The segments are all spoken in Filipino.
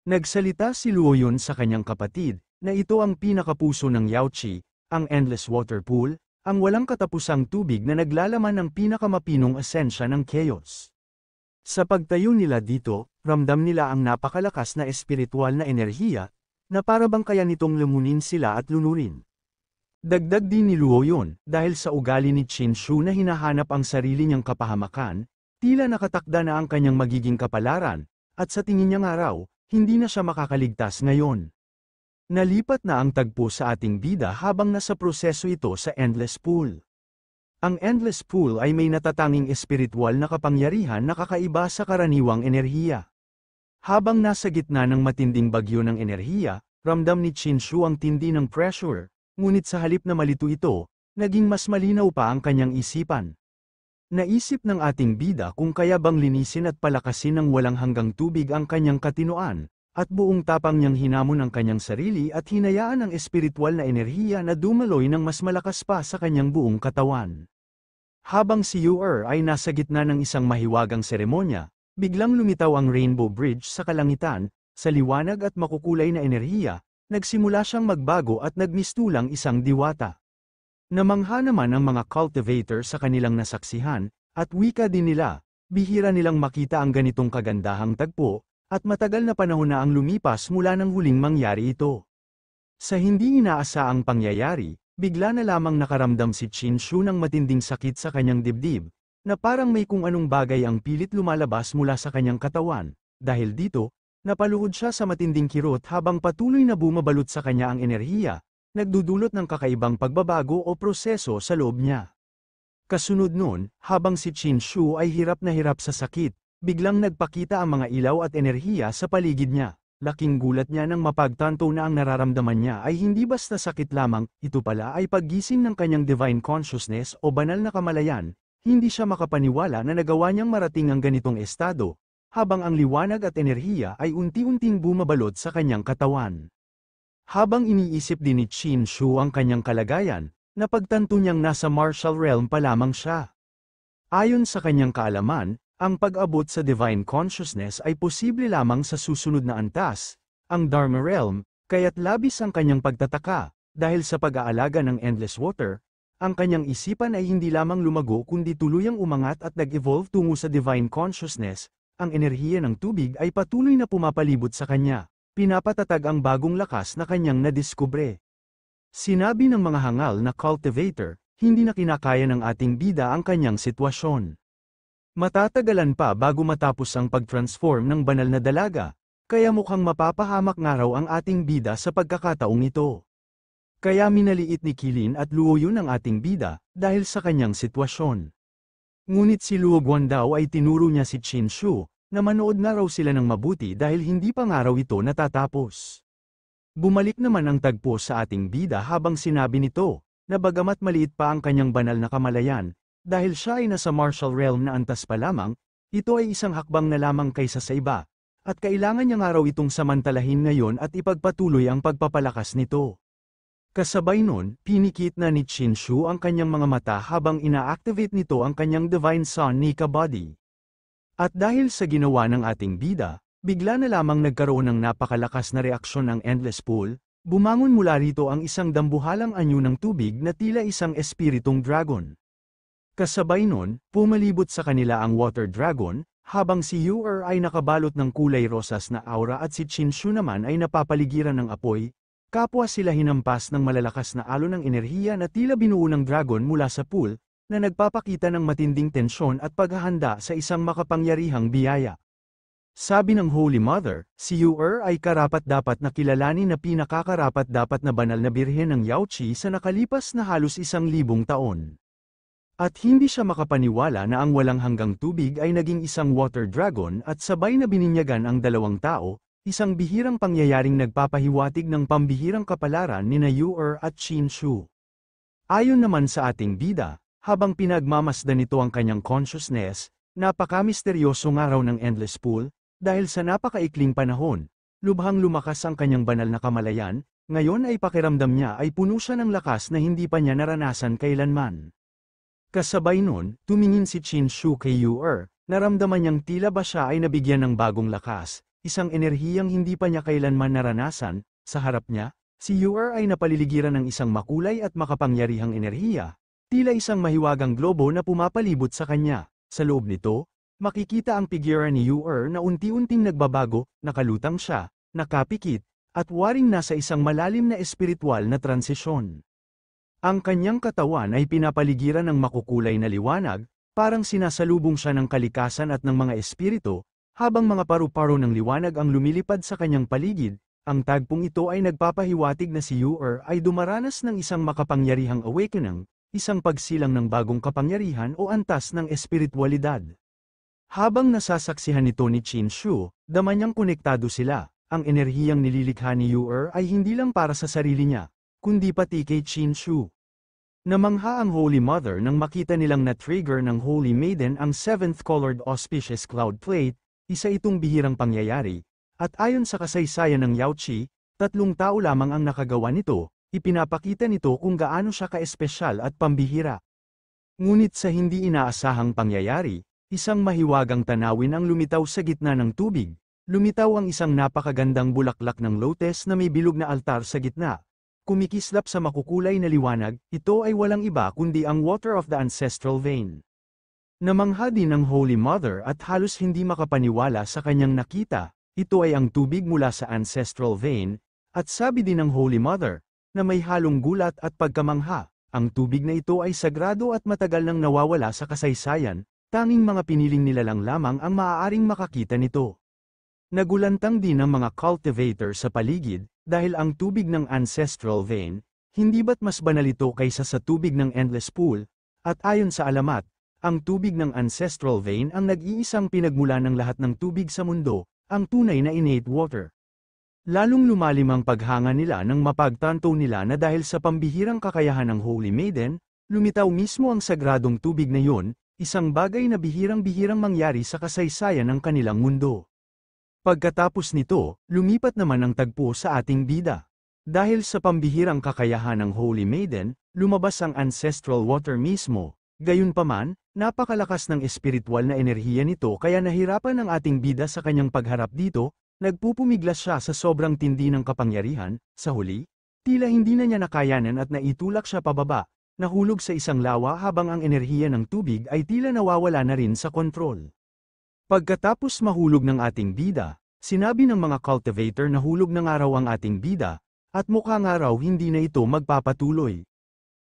Nagsalita si Luoyun sa kanyang kapatid, na ito ang pinakapuso ng Yaoqi, ang endless water pool, ang walang katapusang tubig na naglalaman ng pinakamapinong esensya ng chaos. Sa pagtayo nila dito, ramdam nila ang napakalakas na espiritual na enerhiya, na parabang kaya nitong lumunin sila at lunurin. Dagdag din ni Luoyun, dahil sa ugali ni Qin Shu na hinahanap ang sarili niyang kapahamakan, tila nakatakda na ang kanyang magiging kapalaran, at sa tingin niyang araw, hindi na siya makakaligtas ngayon. Nalipat na ang tagpo sa ating bida habang nasa proseso ito sa Endless Pool. Ang Endless Pool ay may natatanging espiritual na kapangyarihan na kakaiba sa karaniwang enerhiya. Habang nasa gitna ng matinding bagyo ng enerhiya, ramdam ni Qin Shu ang tindi ng pressure, ngunit sa halip na malito ito, naging mas malinaw pa ang kanyang isipan. Naisip ng ating bida kung kaya bang linisin at palakasin ng walang hanggang tubig ang kanyang katinoan, at buong tapang niyang hinamon ang kanyang sarili at hinayaan ang espiritual na enerhiya na dumaloy ng mas malakas pa sa kanyang buong katawan. Habang si Yu ay nasa gitna ng isang mahiwagang seremonya, biglang lumitaw ang Rainbow Bridge sa kalangitan, sa liwanag at makukulay na enerhiya, nagsimula siyang magbago at nagmistulang isang diwata. Namangha naman ang mga cultivator sa kanilang nasaksihan, at wika din nila, bihira nilang makita ang ganitong kagandahang tagpo, at matagal na panahon na ang lumipas mula nang huling mangyari ito. Sa hindi inaasaang pangyayari, bigla na lamang nakaramdam si Qin Shu ng matinding sakit sa kanyang dibdib, na parang may kung anong bagay ang pilit lumalabas mula sa kanyang katawan. Dahil dito, napaluhod siya sa matinding kirot habang patuloy na bumabalot sa kanya ang enerhiya, nagdudulot ng kakaibang pagbabago o proseso sa loob niya. Kasunod nun, habang si Qin Shu ay hirap na hirap sa sakit, biglang nagpakita ang mga ilaw at enerhiya sa paligid niya. Laking gulat niya nang mapagtanto na ang nararamdaman niya ay hindi basta sakit lamang, ito pala ay paggising ng kanyang divine consciousness o banal na kamalayan. Hindi siya makapaniwala na nagawa niyang marating ang ganitong estado, habang ang liwanag at enerhiya ay unti-unting bumabalot sa kanyang katawan. Habang iniisip din ni Qin Shu ang kanyang kalagayan, napagtanto niyang nasa martial realm pa lamang siya. Ayon sa kanyang kaalaman, ang pag-abot sa divine consciousness ay posible lamang sa susunod na antas, ang Dharma realm, kaya't labis ang kanyang pagtataka, dahil sa pag-aalaga ng endless water, ang kanyang isipan ay hindi lamang lumago kundi tuluyang umangat at nag-evolve tungo sa divine consciousness, ang enerhiya ng tubig ay patuloy na pumapalibot sa kanya. Pinapatatag ang bagong lakas na kanyang nadiskubre. Sinabi ng mga hangal na cultivator, hindi na kinakaya ng ating bida ang kanyang sitwasyon. Matatagalan pa bago matapos ang pag-transform ng banal na dalaga, kaya mukhang mapapahamak nga raw ang ating bida sa pagkakataong ito. Kaya minaliit ni Qilin at Luoyun ang ating bida, dahil sa kanyang sitwasyon. Ngunit si Luo Guandao ay tinuro niya si Qin Shu, na manood na raw sila ng mabuti dahil hindi pa nga raw ito natatapos. Bumalik naman ang tagpo sa ating bida habang sinabi nito, na bagamat maliit pa ang kanyang banal na kamalayan, dahil siya ay nasa martial realm na antas pa lamang, ito ay isang hakbang na lamang kaysa sa iba, at kailangan niya nga raw itong samantalahin ngayon at ipagpatuloy ang pagpapalakas nito. Kasabay nun, pinikit na ni Qin Shu ang kanyang mga mata habang ina-activate nito ang kanyang Divine Sun Nika Body. At dahil sa ginawa ng ating bida, bigla na lamang nagkaroon ng napakalakas na reaksyon ng Endless Pool, bumangon mula rito ang isang dambuhalang anyo ng tubig na tila isang espiritong dragon. Kasabay nun, pumalibot sa kanila ang Water Dragon, habang si Yu ay nakabalot ng kulay rosas na aura at si Qin Shu naman ay napapaligiran ng apoy, kapwa sila hinampas ng malalakas na alon ng enerhiya na tila binuo ng dragon mula sa pool, na nagpapakita ng matinding tensyon at paghahanda sa isang makapangyarihang biyaya. Sabi ng Holy Mother, si Yu ay karapat-dapat na kilalanin na pinakakarapat-dapat na banal na birhen ng Yaoqi sa nakalipas na halos 1,000 taon. At hindi siya makapaniwala na ang walang hanggang tubig ay naging isang water dragon at sabay na bininyagan ang dalawang tao, isang bihirang pangyayaring nagpapahiwatig ng pambihirang kapalaran nina Yu at Qin Shu. Ayon naman sa ating bida, habang pinagmamasdan nito ang kanyang consciousness, napaka-misteryoso nga raw ng Endless Pool, dahil sa napakaikling panahon, lubhang lumakas ang kanyang banal na kamalayan, ngayon ay pakiramdam niya ay puno siya ng lakas na hindi pa niya naranasan kailanman. Kasabay nun, tumingin si Qin Shu kay Yu naramdaman niyang tila ba siya ay nabigyan ng bagong lakas, isang enerhiyang hindi pa niya kailanman naranasan. Sa harap niya, si Ur ay napaliligiran ng isang makulay at makapangyarihang enerhiya, tila isang mahiwagang globo na pumapalibot sa kanya. Sa loob nito, makikita ang figura ni Ur na unti-unting nagbabago, nakalutang siya, nakapikit, at waring nasa isang malalim na espiritual na transisyon. Ang kanyang katawan ay pinapaligiran ng makukulay na liwanag, parang sinasalubong siya ng kalikasan at ng mga espiritu, habang mga paru-paro ng liwanag ang lumilipad sa kanyang paligid. Ang tagpong ito ay nagpapahiwatig na si Ur ay dumaranas ng isang makapangyarihang awakening, isang pagsilang ng bagong kapangyarihan o antas ng espiritualidad. Habang nasasaksihan nito ni Qin Shu, dama niyang konektado sila. Ang enerhiyang nililikha ni Ur ay hindi lang para sa sarili niya, kundi pati kay Qin Shu. Namangha ang Holy Mother nang makita nilang na-trigger ng Holy Maiden ang 7th Colored Auspicious Cloud Plate, isa itong bihirang pangyayari. At ayon sa kasaysayan ng Yaoqi, 3 tao lamang ang nakagawa nito, ipinapakita nito kung gaano siya kaespesyal at pambihira. Ngunit sa hindi inaasahang pangyayari, isang mahiwagang tanawin ang lumitaw sa gitna ng tubig. Lumitaw ang isang napakagandang bulaklak ng lotus na may bilog na altar sa gitna. Kumikislap sa makukulay na liwanag, ito ay walang iba kundi ang water of the ancestral vein. Namangha din ng Holy Mother at halos hindi makapaniwala sa kanyang nakita. Ito ay ang tubig mula sa ancestral vein, at sabi din ng Holy Mother, na may halong gulat at pagkamangha. Ang tubig na ito ay sagrado at matagal nang nawawala sa kasaysayan, tanging mga piniling nilalang lamang ang maaaring makakita nito. Nagulantang din ang mga cultivator sa paligid, dahil ang tubig ng ancestral vein, hindi ba't mas banal ito kaysa sa tubig ng endless pool, at ayon sa alamat, ang tubig ng ancestral vein ang nag-iisang pinagmula ng lahat ng tubig sa mundo, ang tunay na innate water. Lalong lumalim ang paghanga nila nang mapagtanto nila na dahil sa pambihirang kakayahan ng Holy Maiden, lumitaw mismo ang sagradong tubig na yun, isang bagay na bihirang-bihirang mangyari sa kasaysayan ng kanilang mundo. Pagkatapos nito, lumipat naman ang tagpo sa ating bida. Dahil sa pambihirang kakayahan ng Holy Maiden, lumabas ang ancestral water mismo. Gayunpaman, napakalakas ng espiritual na enerhiya nito kaya nahirapan ang ating bida sa kanyang pagharap dito, nagpupumiglas siya sa sobrang tindi ng kapangyarihan. Sa huli, tila hindi na niya nakayanan at naitulak siya pababa, nahulog sa isang lawa habang ang enerhiya ng tubig ay tila nawawala na rin sa kontrol. Pagkatapos mahulog ng ating bida, sinabi ng mga cultivator na hulog na nga raw ang ating bida, at mukha nga raw hindi na ito magpapatuloy.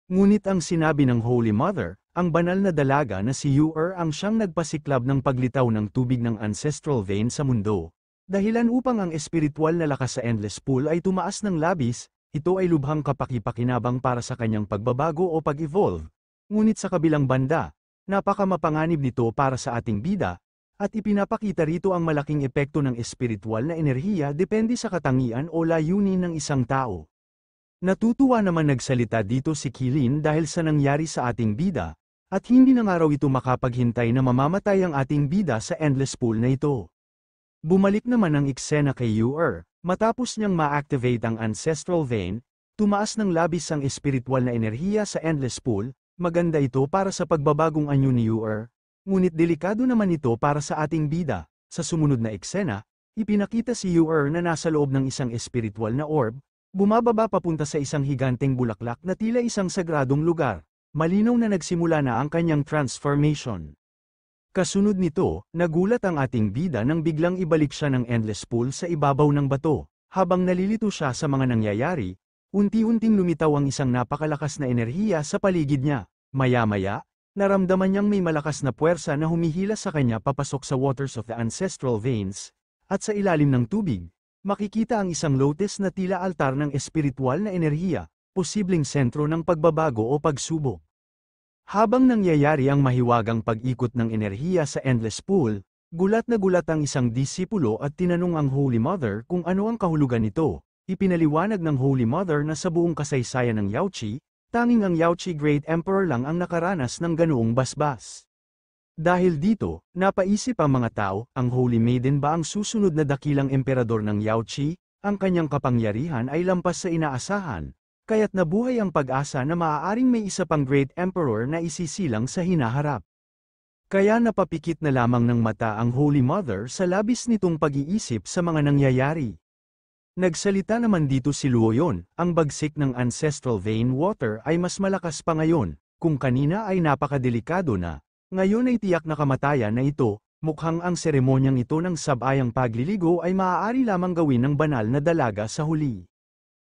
Ngunit ang sinabi ng Holy Mother, ang banal na dalaga na si Ur ang siyang nagpasiklab ng paglitaw ng tubig ng ancestral vein sa mundo. Dahilan upang ang espiritual na lakas sa endless pool ay tumaas ng labis, ito ay lubhang kapaki-pakinabang para sa kanyang pagbabago o pag-evolve. Ngunit sa kabilang banda, napakamapanganib nito para sa ating bida, at ipinapakita rito ang malaking epekto ng espiritual na enerhiya depende sa katangian o layunin ng isang tao. Natutuwa naman nagsalita dito si Qilin dahil sa nangyari sa ating bida, at hindi na nga raw ito makapaghintay na mamamatay ang ating bida sa endless pool na ito. Bumalik naman ang eksena kay Ur, matapos niyang ma-activate ang ancestral vein, tumaas ng labis ang espiritual na enerhiya sa endless pool, maganda ito para sa pagbabagong anyo ni Ur, ngunit delikado naman ito para sa ating bida. Sa sumunod na eksena, ipinakita si Ur na nasa loob ng isang espiritual na orb, bumababa papunta sa isang higanteng bulaklak na tila isang sagradong lugar. Malinaw na nagsimula na ang kanyang transformation. Kasunod nito, nagulat ang ating bida nang biglang ibalik siya ng endless pool sa ibabaw ng bato. Habang nalilito siya sa mga nangyayari, unti-unting lumitaw ang isang napakalakas na enerhiya sa paligid niya. Maya-maya, naramdaman niyang may malakas na puwersa na humihila sa kanya papasok sa waters of the ancestral veins, at sa ilalim ng tubig, makikita ang isang lotus na tila altar ng espiritual na enerhiya, posibleng sentro ng pagbabago o pagsubok. Habang nangyayari ang mahiwagang pag-ikot ng enerhiya sa endless pool, gulat na gulat ang isang disipulo at tinanong ang Holy Mother kung ano ang kahulugan nito. Ipinaliwanag ng Holy Mother na sa buong kasaysayan ng Yaoqi, tanging ang Yaoqi Great Emperor lang ang nakaranas ng ganoong basbas. Dahil dito, napaisip ang mga tao, ang Holy Maiden ba ang susunod na dakilang emperador ng Yaoqi? Ang kanyang kapangyarihan ay lampas sa inaasahan, kaya't nabuhay ang pag-asa na maaaring may isa pang Great Emperor na isisilang sa hinaharap. Kaya napapikit na lamang ng mata ang Holy Mother sa labis nitong pag-iisip sa mga nangyayari. Nagsalita naman dito si Luoyun, ang bagsik ng ancestral vein water ay mas malakas pa ngayon, kung kanina ay napakadelikado na. Ngayon ay tiyak na kamatayan na ito, mukhang ang seremonyang ito ng sabayang pagliligo ay maaari lamang gawin ng banal na dalaga sa huli.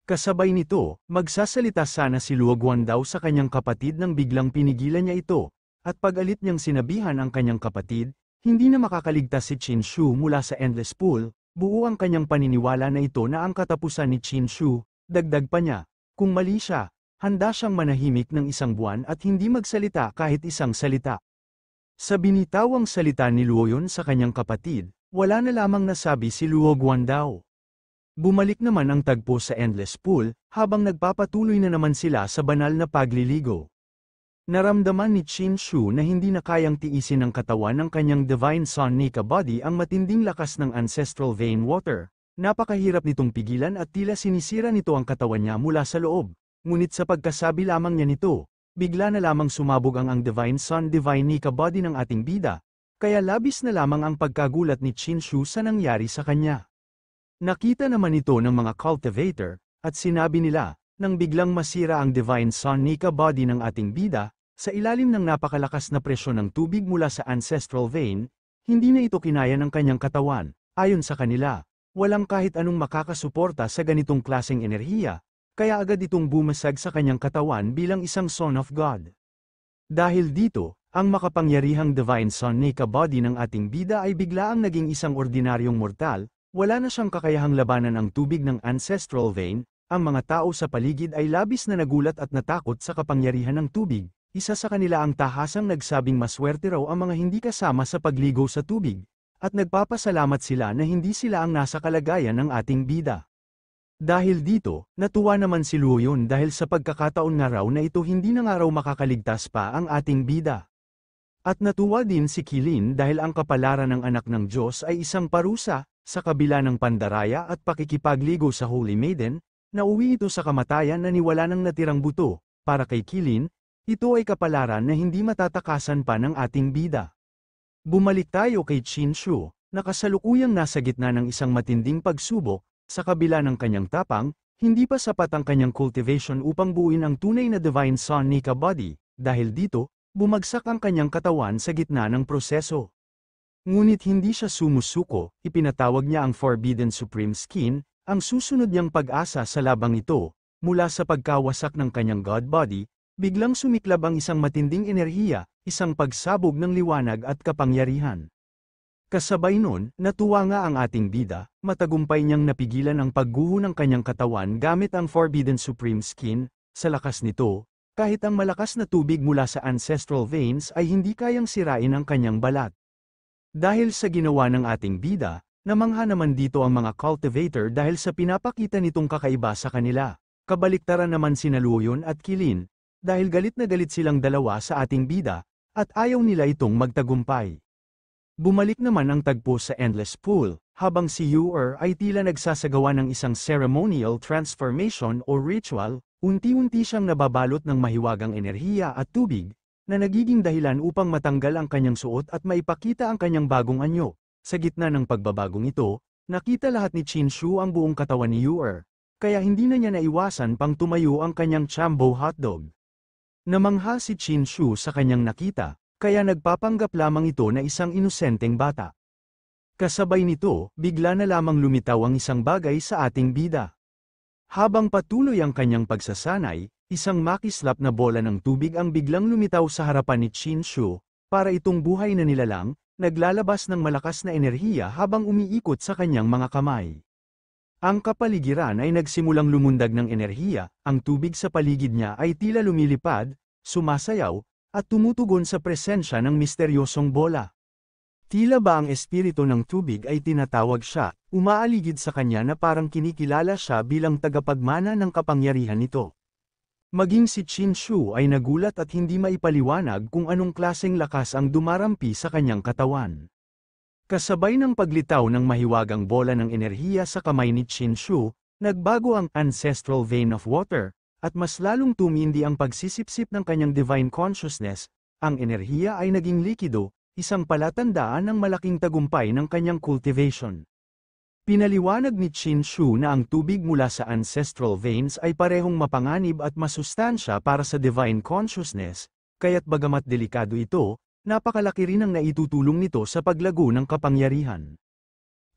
Kasabay nito, magsasalita sana si Luo Guandao sa kanyang kapatid nang biglang pinigilan niya ito, at pag-alit niyang sinabihan ang kanyang kapatid, hindi na makakaligtas si Qin Shu mula sa endless pool. Buo ang kanyang paniniwala na ito na ang katapusan ni Qin Shu, dagdag pa niya, kung mali siya, handa siyang manahimik ng 1 buwan at hindi magsalita kahit isang salita. Sa binitawang salita ni Luoyun sa kanyang kapatid, wala na lamang nasabi si Luo Guandao. Bumalik naman ang tagpo sa endless pool, habang nagpapatuloy na naman sila sa banal na pagliligo. Naramdaman ni Qin Shu na hindi na kayang tiisin ng katawan ng kanyang Divine Son Nika body ang matinding lakas ng ancestral vein water. Napakahirap nitong pigilan at tila sinisira nito ang katawan niya mula sa loob. Ngunit sa pagkasabi lamang niya nito, bigla na lamang sumabog ang Divine Son Divine Nika body ng ating bida. Kaya labis na lamang ang pagkagulat ni Qin Shu sa nangyari sa kanya. Nakita naman ito ng mga cultivator, at sinabi nila, nang biglang masira ang Divine Son Nika body ng ating bida, sa ilalim ng napakalakas na presyon ng tubig mula sa ancestral vein, hindi na ito kinaya ng kanyang katawan. Ayon sa kanila, walang kahit anong makakasuporta sa ganitong klaseng enerhiya, kaya agad itong bumasag sa kanyang katawan bilang isang Son of God. Dahil dito, ang makapangyarihang Divine Son Nika body ng ating bida ay biglaang naging isang ordinaryong mortal, wala na siyang kakayahang labanan ang tubig ng ancestral vein. Ang mga tao sa paligid ay labis na nagulat at natakot sa kapangyarihan ng tubig. Isa sa kanila ang tahasang nagsabing maswerte raw ang mga hindi kasama sa pagligo sa tubig, at nagpapasalamat sila na hindi sila ang nasa kalagayan ng ating bida. Dahil dito, natuwa naman si Luoyun dahil sa pagkakataon nga raw na ito hindi na nga raw makakaligtas pa ang ating bida. At natuwa din si Qilin dahil ang kapalaran ng anak ng Diyos ay isang parusa, sa kabila ng pandaraya at pakikipagligo sa Holy Maiden, nauwi ito sa kamatayan na niwala ng natirang buto. Para kay Qilin, ito ay kapalaran na hindi matatakasan pa ng ating bida. Bumalik tayo kay Qin Shu, na kasalukuyang nasa gitna ng isang matinding pagsubok, sa kabila ng kanyang tapang, hindi pa sapat ang kanyang cultivation upang buuin ang tunay na Divine Son Nika body, dahil dito, bumagsak ang kanyang katawan sa gitna ng proseso. Ngunit hindi siya sumusuko, ipinatawag niya ang Forbidden Supreme Skin, ang susunod niyang pag-asa sa labang ito, mula sa pagkawasak ng kanyang God body. Biglang sumiklab ang isang matinding enerhiya, isang pagsabog ng liwanag at kapangyarihan. Kasabay nun, natuwa nga ang ating bida, matagumpay niyang napigilan ang pagguho ng kanyang katawan gamit ang Forbidden Supreme Skin. Sa lakas nito, kahit ang malakas na tubig mula sa ancestral veins ay hindi kayang sirain ang kanyang balat. Dahil sa ginawa ng ating bida, namangha naman dito ang mga cultivator dahil sa pinapakita nitong kakaiba sa kanila. Kabaliktaran naman sina Luoyun at Qilin, dahil galit na galit silang dalawa sa ating bida, at ayaw nila itong magtagumpay. Bumalik naman ang tagpo sa endless pool, habang si Yu-er ay tila nagsasagawa ng isang ceremonial transformation o ritual, unti-unti siyang nababalot ng mahiwagang enerhiya at tubig, na nagiging dahilan upang matanggal ang kanyang suot at maipakita ang kanyang bagong anyo. Sa gitna ng pagbabagong ito, nakita lahat ni Qin Shu ang buong katawan ni Yu-er, kaya hindi na niya naiwasan pang tumayo ang kanyang Chambo hotdog. Namangha si Qin Shu sa kanyang nakita, kaya nagpapanggap lamang ito na isang inosenteng bata. Kasabay nito, bigla na lamang lumitaw ang isang bagay sa ating bida. Habang patuloy ang kanyang pagsasanay, isang makislap na bola ng tubig ang biglang lumitaw sa harapan ni Qin Shu, para itong buhay na nilalang, naglalabas ng malakas na enerhiya habang umiikot sa kanyang mga kamay. Ang kapaligiran ay nagsimulang lumundag ng enerhiya, ang tubig sa paligid niya ay tila lumilipad, sumasayaw, at tumutugon sa presensya ng misteryosong bola. Tila ba ang espiritu ng tubig ay tinatawag siya, umaaligid sa kanya na parang kinikilala siya bilang tagapagmana ng kapangyarihan nito. Maging si Qin Shu ay nagulat at hindi maipaliwanag kung anong klaseng lakas ang dumarampi sa kanyang katawan. Kasabay ng paglitaw ng mahiwagang bola ng enerhiya sa kamay ni Qin Shu, nagbago ang ancestral vein of water, at mas lalong tumindi ang pagsisipsip ng kanyang divine consciousness. ang enerhiya ay naging likido, isang palatandaan ng malaking tagumpay ng kanyang cultivation. Pinaliwanag ni Qin Shu na ang tubig mula sa ancestral veins ay parehong mapanganib at masustansya para sa divine consciousness, kaya't bagamat delikado ito, napakalaki rin ang naitutulong nito sa paglago ng kapangyarihan.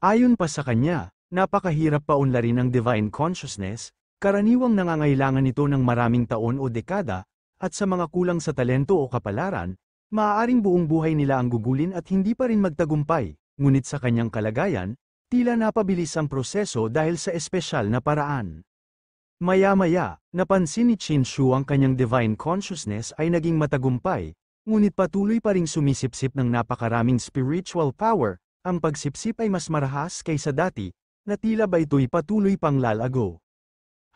Ayon pa sa kanya, napakahirap paunlarin ang divine consciousness, karaniwang nangangailangan nito ng maraming taon o dekada, at sa mga kulang sa talento o kapalaran, maaaring buong buhay nila ang gugulin at hindi pa rin magtagumpay, ngunit sa kanyang kalagayan, tila napabilis ang proseso dahil sa espesyal na paraan. Maya-maya, napansin ni Qin Shu ang kanyang divine consciousness ay naging matagumpay, ngunit patuloy pa ring sumisipsip ng napakaraming spiritual power, ang pagsipsip ay mas marahas kaysa dati, na tila ba ito'y patuloy pang lalago.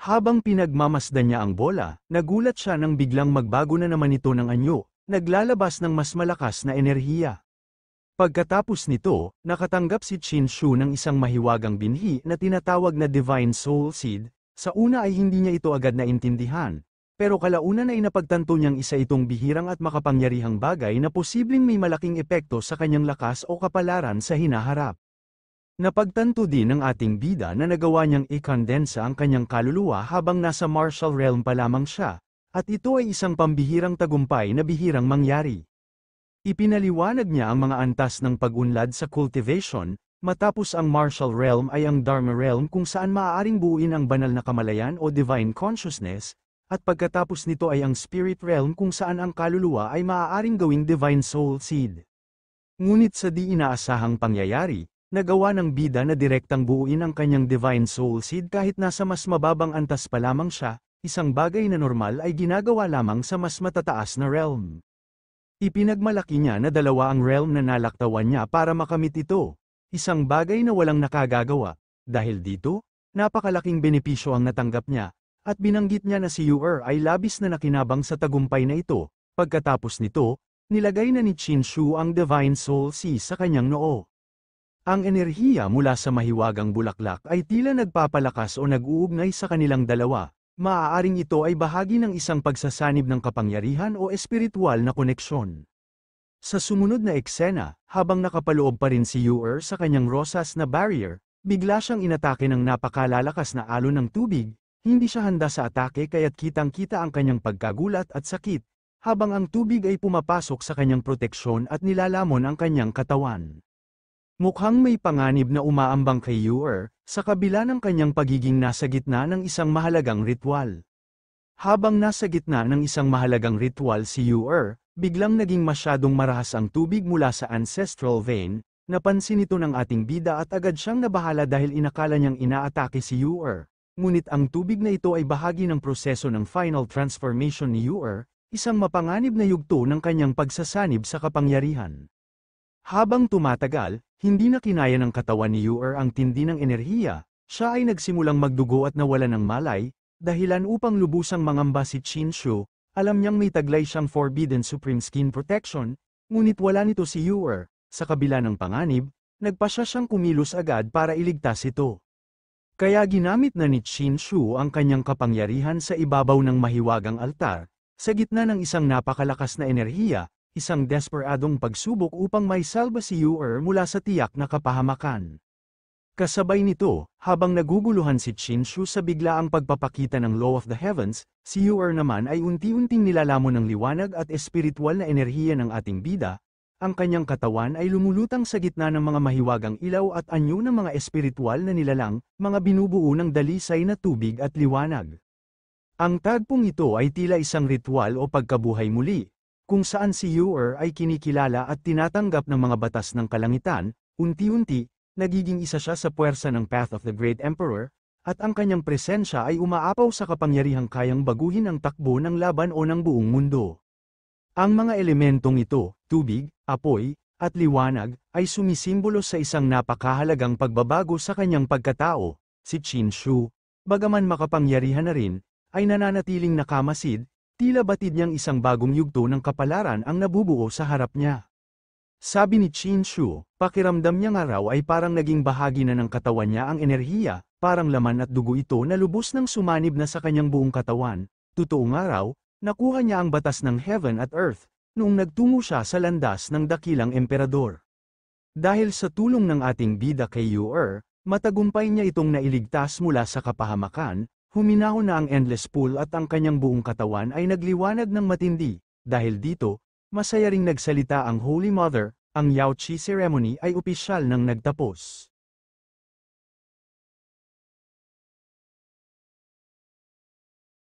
Habang pinagmamasdan niya ang bola, nagulat siya nang biglang magbago na naman ito ng anyo, naglalabas ng mas malakas na enerhiya. Pagkatapos nito, nakatanggap si Qin Shu ng isang mahiwagang binhi na tinatawag na Divine Soul Seed. Sa una ay hindi niya ito agad naintindihan, pero kalaunan ay napagtanto niyang isa itong bihirang at makapangyarihang bagay na posibleng may malaking epekto sa kanyang lakas o kapalaran sa hinaharap. Napagtanto din ng ating bida na nagawa niyang i-condensa ang kanyang kaluluwa habang nasa martial realm pa lamang siya, at ito ay isang pambihirang tagumpay na bihirang mangyari. Ipinaliwanag niya ang mga antas ng pag-unlad sa cultivation, matapos ang martial realm ay ang Dharma realm kung saan maaaring buuin ang banal na kamalayan o divine consciousness, at pagkatapos nito ay ang spirit realm kung saan ang kaluluwa ay maaaring gawing divine soul seed. Ngunit sa di inaasahang pangyayari, nagawa ng bida na direktang buuin ang kanyang divine soul seed kahit nasa mas mababang antas pa lamang siya, isang bagay na normal ay ginagawa lamang sa mas matataas na realm. Ipinagmalaki niya na dalawa ang realm na nalaktawan niya para makamit ito, isang bagay na walang nakagagawa. Dahil dito, napakalaking benepisyo ang natanggap niya, at binanggit niya na si Yu ay labis na nakinabang sa tagumpay na ito. Pagkatapos nito, nilagay na ni Qin Shu ang Divine Soul Sea sa kanyang noo. Ang enerhiya mula sa mahiwagang bulaklak ay tila nagpapalakas o nag-uugnay sa kanilang dalawa. Maaaring ito ay bahagi ng isang pagsasanib ng kapangyarihan o espiritual na koneksyon. Sa sumunod na eksena, habang nakapaloob pa rin si Yu sa kanyang rosas na barrier, bigla siyang inatake ng napakalalakas na alon ng tubig. Hindi siya handa sa atake kaya't kitang-kita ang kanyang pagkagulat at sakit, habang ang tubig ay pumapasok sa kanyang proteksyon at nilalamon ang kanyang katawan. Mukhang may panganib na umaambang kay Yu sa kabila ng kanyang pagiging nasa gitna ng isang mahalagang ritual. Habang nasa gitna ng isang mahalagang ritual si Yu biglang naging masyadong marahas ang tubig mula sa ancestral vein. Napansin ito ng ating bida at agad siyang nabahala dahil inakala niyang inaatake si Yu Ngunit ang tubig na ito ay bahagi ng proseso ng final transformation ni Yu isang mapanganib na yugto ng kanyang pagsasanib sa kapangyarihan. Habang tumatagal, hindi na kinaya ng katawan ni Yu ang tindi ng enerhiya, siya ay nagsimulang magdugo at nawalan ng malay, dahilan upang lubusang mangamba si Qin Shu. Alam niyang may taglay siyang Forbidden Supreme Skin Protection, ngunit wala nito si Yu Sa kabila ng panganib, nagpasya siyang kumilos agad para iligtas ito. Kaya ginamit na ni Qin Shu ang kanyang kapangyarihan sa ibabaw ng mahiwagang altar, sa gitna ng isang napakalakas na enerhiya, isang desperadong pagsubok upang maisalba si Yu mula sa tiyak na kapahamakan. Kasabay nito, habang naguguluhan si Qin Shu sa biglaang pagpapakita ng Law of the Heavens, si Yu naman ay unti-unting nilalamon ng liwanag at espiritual na enerhiya ng ating bida. Ang kanyang katawan ay lumulutang sa gitna ng mga mahiwagang ilaw at anyo ng mga espiritual na nilalang, mga binubuo ng dalisay na tubig at liwanag. Ang tagpong ito ay tila isang ritual o pagkabuhay muli, kung saan si Yu ay kinikilala at tinatanggap ng mga batas ng kalangitan. Unti-unti, nagiging isa siya sa puwersa ng Path of the Great Emperor, at ang kanyang presensya ay umaapaw sa kapangyarihang kayang baguhin ang takbo ng laban o ng buong mundo. Ang mga elementong ito, tubig, apoy, at liwanag, ay sumisimbolo sa isang napakahalagang pagbabago sa kanyang pagkatao. Si Qin Shu, bagaman makapangyarihan na rin, ay nananatiling nakamasid, tila batid niyang isang bagong yugto ng kapalaran ang nabubuo sa harap niya. Sabi ni Qin Shu, pakiramdam niya nga raw ay parang naging bahagi na ng katawan niya ang enerhiya, parang laman at dugo ito na lubos ng sumanib na sa kanyang buong katawan. Totoo nga raw, nakuha niya ang batas ng heaven at earth, noong nagtungo siya sa landas ng dakilang emperador. Dahil sa tulong ng ating bida kay Ur, matagumpay niya itong nailigtas mula sa kapahamakan, huminahon na ang endless pool at ang kanyang buong katawan ay nagliwanag ng matindi. Dahil dito, masaya ring nagsalita ang Holy Mother, ang Yaoqi ceremony ay opisyal nang nagtapos.